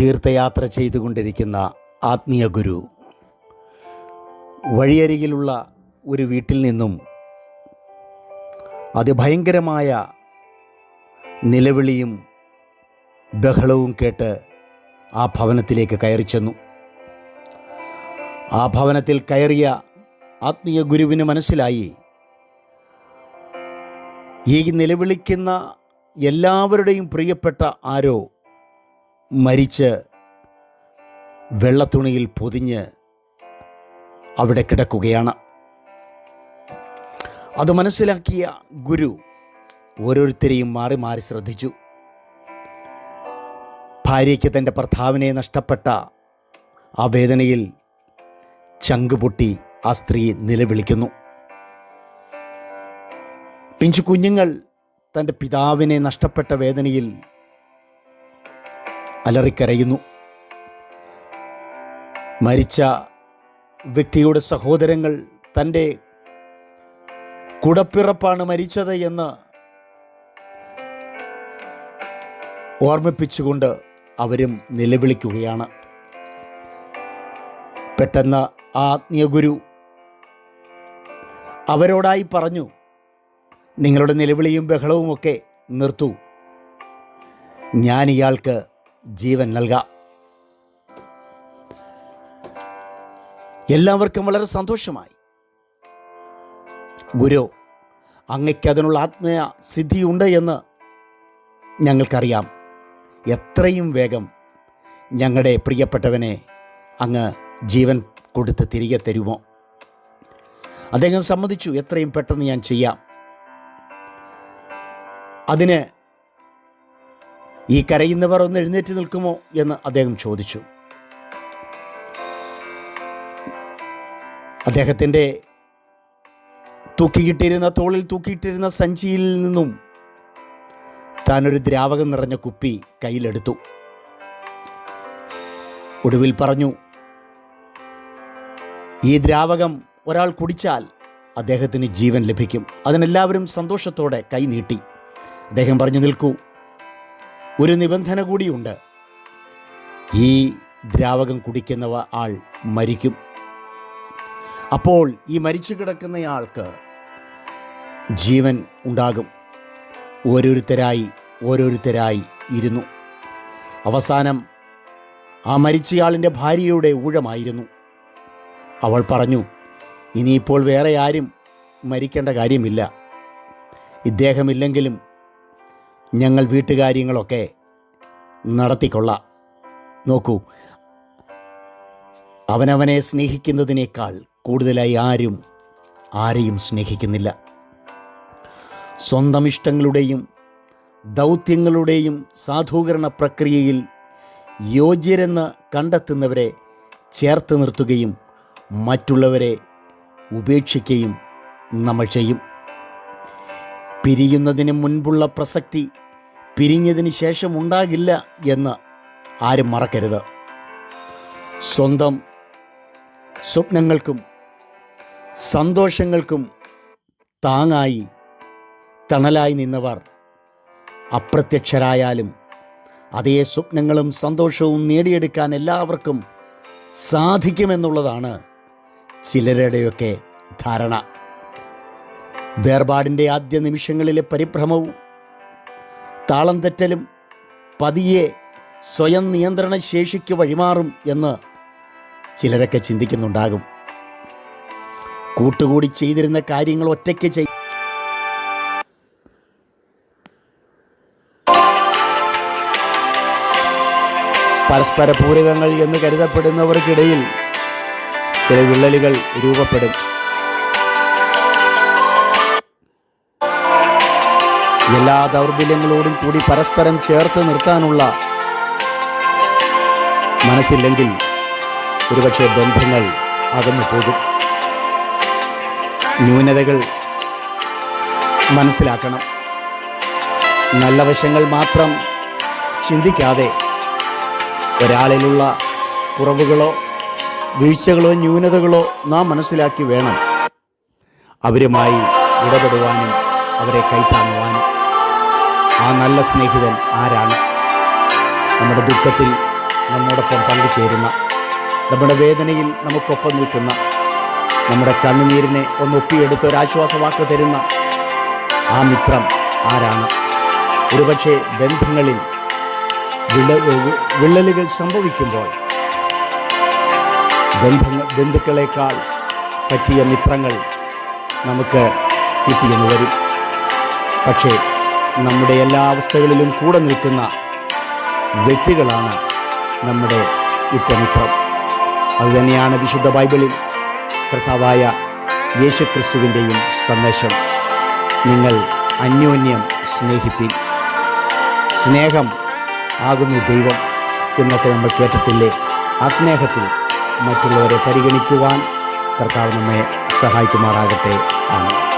തീർത്ഥയാത്ര ചെയ്തുകൊണ്ടിരിക്കുന്ന ആത്മീയ ഗുരു വഴിയരികിലുള്ള ഒരു വീട്ടിൽ നിന്നും അതിഭയങ്കരമായ നിലവിളിയും ബഹളവും കേട്ട് ആ ഭവനത്തിലേക്ക് കയറി ചെന്നു. ആ ഭവനത്തിൽ കയറിയ ആത്മീയ ഗുരുവിന് മനസ്സിലായി, ഈ നിലവിളിക്കുന്ന എല്ലാവരുടെയും പ്രിയപ്പെട്ട ആരോ മരിച്ച് വെള്ളത്തുണിയിൽ പൊതിഞ്ഞ് അവിടെ കിടക്കുകയാണ്. അത് മനസ്സിലാക്കിയ ഗുരു ഓരോരുത്തരെയും മാറി മാറി ശ്രദ്ധിച്ചു. ഭാര്യയ്ക്ക് തൻ്റെ ഭർത്താവിനെ നഷ്ടപ്പെട്ട ആ വേദനയിൽ ചങ്കുപൊട്ടി ആ സ്ത്രീ നിലവിളിക്കുന്നു. പിഞ്ചു കുഞ്ഞുങ്ങൾ തൻ്റെ പിതാവിനെ നഷ്ടപ്പെട്ട വേദനയിൽ അലറിക്കരയുന്നു. മരിച്ച വ്യക്തിയുടെ സഹോദരങ്ങൾ തൻ്റെ കൂടപ്പിറപ്പാണ് മരിച്ചത് എന്ന് ഓർമ്മിപ്പിച്ചുകൊണ്ട് അവരും നിലവിളിക്കുകയാണ്. പെട്ടെന്ന് ആ ആത്മീയ ഗുരു അവരോടായി പറഞ്ഞു, നിങ്ങളുടെ നിലവിളിയും ബഹളവുമൊക്കെ നിർത്തൂ, ഞാൻ ഇയാൾക്ക് ജീവൻ നൽകാം. എല്ലാവർക്കും വളരെ സന്തോഷമായി. ഗുരു, അങ്ങയ്ക്ക് അതിനുള്ള ആത്മീയ സിദ്ധിയുണ്ട് എന്ന് ഞങ്ങൾക്കറിയാം. എത്രയും വേഗം ഞങ്ങളുടെ പ്രിയപ്പെട്ടവനെ അങ്ങ് ജീവൻ കൊടുത്ത് തിരികെ തരുമോ? അദ്ദേഹം സമ്മതിച്ചു, എത്രയും പെട്ടെന്ന് ഞാൻ ചെയ്യാം. അതിന് ഈ കരയുന്നവർ ഒന്ന് എഴുന്നേറ്റ് നിൽക്കുമോ എന്ന് അദ്ദേഹം ചോദിച്ചു. അദ്ദേഹത്തിൻ്റെ തോളിൽ തൂക്കിയിട്ടിരുന്ന സഞ്ചിയിൽ നിന്നും താനൊരു ദ്രാവകം നിറഞ്ഞ കുപ്പി കയ്യിലെടുത്തു. ഒടുവിൽ പറഞ്ഞു, ഈ ദ്രാവകം ഒരാൾ കുടിച്ചാൽ അദ്ദേഹത്തിന് ജീവൻ ലഭിക്കും. അതിനെല്ലാവരും സന്തോഷത്തോടെ കൈ നീട്ടി. അദ്ദേഹം പറഞ്ഞു, നിൽക്കൂ, ഒരു നിബന്ധന കൂടിയുണ്ട്. ഈ ദ്രാവകം കുടിക്കുന്ന ആൾ മരിക്കും. അപ്പോൾ ഈ മരിച്ചു കിടക്കുന്നയാൾക്ക് ജീവൻ ഉണ്ടാകും. ഓരോരുത്തരായി ഇരുന്നു. അവസാനം ആ മരിച്ചയാളിൻ്റെ ഭാര്യയുടെ ഊഴമായിരുന്നു. അവൾ പറഞ്ഞു, ഇനിയിപ്പോൾ വേറെ ആരും മരിക്കേണ്ട കാര്യമില്ല. ഇദ്ദേഹമില്ലെങ്കിലും ഞങ്ങൾ വീട്ടുകാര്യങ്ങളൊക്കെ നടത്തിക്കൊള്ളാം. നോക്കൂ, അവനവനെ സ്നേഹിക്കുന്നതിനേക്കാൾ കൂടുതലായി ആരെയും സ്നേഹിക്കുന്നില്ല. സ്വന്തം ഇഷ്ടങ്ങളുടെയും ദൗത്യങ്ങളുടെയും സാധൂകരണ പ്രക്രിയയിൽ യോഗ്യരെന്ന് കണ്ടെത്തുന്നവരെ ചേർത്ത് നിർത്തുകയും മറ്റുള്ളവരെ ഉപേക്ഷിക്കുകയും നമ്മൾ ചെയ്യും. പിരിയുന്നതിന് മുൻപുള്ള പ്രസക്തി പിരിഞ്ഞതിന് ശേഷം ഉണ്ടാകില്ല എന്ന് ആരും മറക്കരുത്. സ്വന്തം സ്വപ്നങ്ങൾക്കും സന്തോഷങ്ങൾക്കും താങ്ങായി തണലായി നിന്നവർ അപ്രത്യക്ഷരായാലും അതേ സ്വപ്നങ്ങളും സന്തോഷവും നേടിയെടുക്കാൻ എല്ലാവർക്കും സാധിക്കുമെന്നുള്ളതാണ് ചിലരുടെയൊക്കെ ധാരണ. വേർപാടിൻ്റെ ആദ്യ നിമിഷങ്ങളിലെ പരിഭ്രമവും താളം തെറ്റലും പതിയെ സ്വയം നിയന്ത്രണ ശേഷിക്ക് വഴിമാറും എന്ന് ചിലരൊക്കെ ചിന്തിക്കുന്നുണ്ടാകും. കൂട്ടുകൂടി ചെയ്തിരുന്ന കാര്യങ്ങൾ ഒറ്റയ്ക്ക് പരസ്പര പൂരകങ്ങൾ എന്ന് കരുതപ്പെടുന്നവർക്കിടയിൽ ചില വിള്ളലുകൾ രൂപപ്പെടും. എല്ലാ ദൗർബല്യങ്ങളോടും കൂടി പരസ്പരം ചേർത്ത് നിർത്താനുള്ള മനസ്സില്ലെങ്കിൽ ഒരുപക്ഷെ ബന്ധങ്ങൾ അകന്നു പോകും. ന്യൂനതകൾ മനസ്സിലാക്കണം. നല്ല വശങ്ങൾ മാത്രം ചിന്തിക്കാതെ ഒരാളിലുള്ള കുറവുകളോ വീഴ്ചകളോ ന്യൂനതകളോ നാം മനസ്സിലാക്കി വേണം അവരുമായി ഇടപെടുവാനും അവരെ കൈത്താങ്ങുവാനും. ആ നല്ല സ്നേഹിതൻ ആരാണ്? നമ്മുടെ ദുഃഖത്തിൽ നമ്മോടൊപ്പം പങ്കുചേരുന്ന, നമ്മുടെ വേദനയിൽ നമുക്കൊപ്പം നിൽക്കുന്ന, നമ്മുടെ കണ്ണുനീരിനെ ഒന്നൊപ്പിയെടുത്ത് ഒരാശ്വാസവാക്ക് തരുന്ന ആ മിത്രം ആരാണ്? ഒരുപക്ഷെ ബന്ധങ്ങളിൽ വിള്ളലുകൾ സംഭവിക്കുമ്പോൾ ബന്ധുക്കളെക്കാൾ പറ്റിയ മിത്രങ്ങൾ നമുക്ക് കിട്ടിയെന്ന് വരും. പക്ഷേ നമ്മുടെ എല്ലാ അവസ്ഥകളിലും കൂടെ നിൽക്കുന്ന വ്യക്തികളാണ് നമ്മുടെ ഉറ്റമിത്രം. അതുതന്നെയാണ് വിശുദ്ധ ബൈബിളിൽ കർത്താവായ യേശുക്രിസ്തുവിൻ്റെയും സന്ദേശം. നിങ്ങൾ അന്യോന്യം സ്നേഹിപ്പിൻ, സ്നേഹം ആകുന്നു ദൈവം എന്നൊക്കെ നമ്മൾ കേട്ടിട്ടില്ലേ? ആ സ്നേഹത്തിൽ മറ്റുള്ളവരെ പരിഗണിക്കുവാൻ കർത്താവ് നമ്മെ സഹായിക്കുമാറാകട്ടെ. ആമേൻ.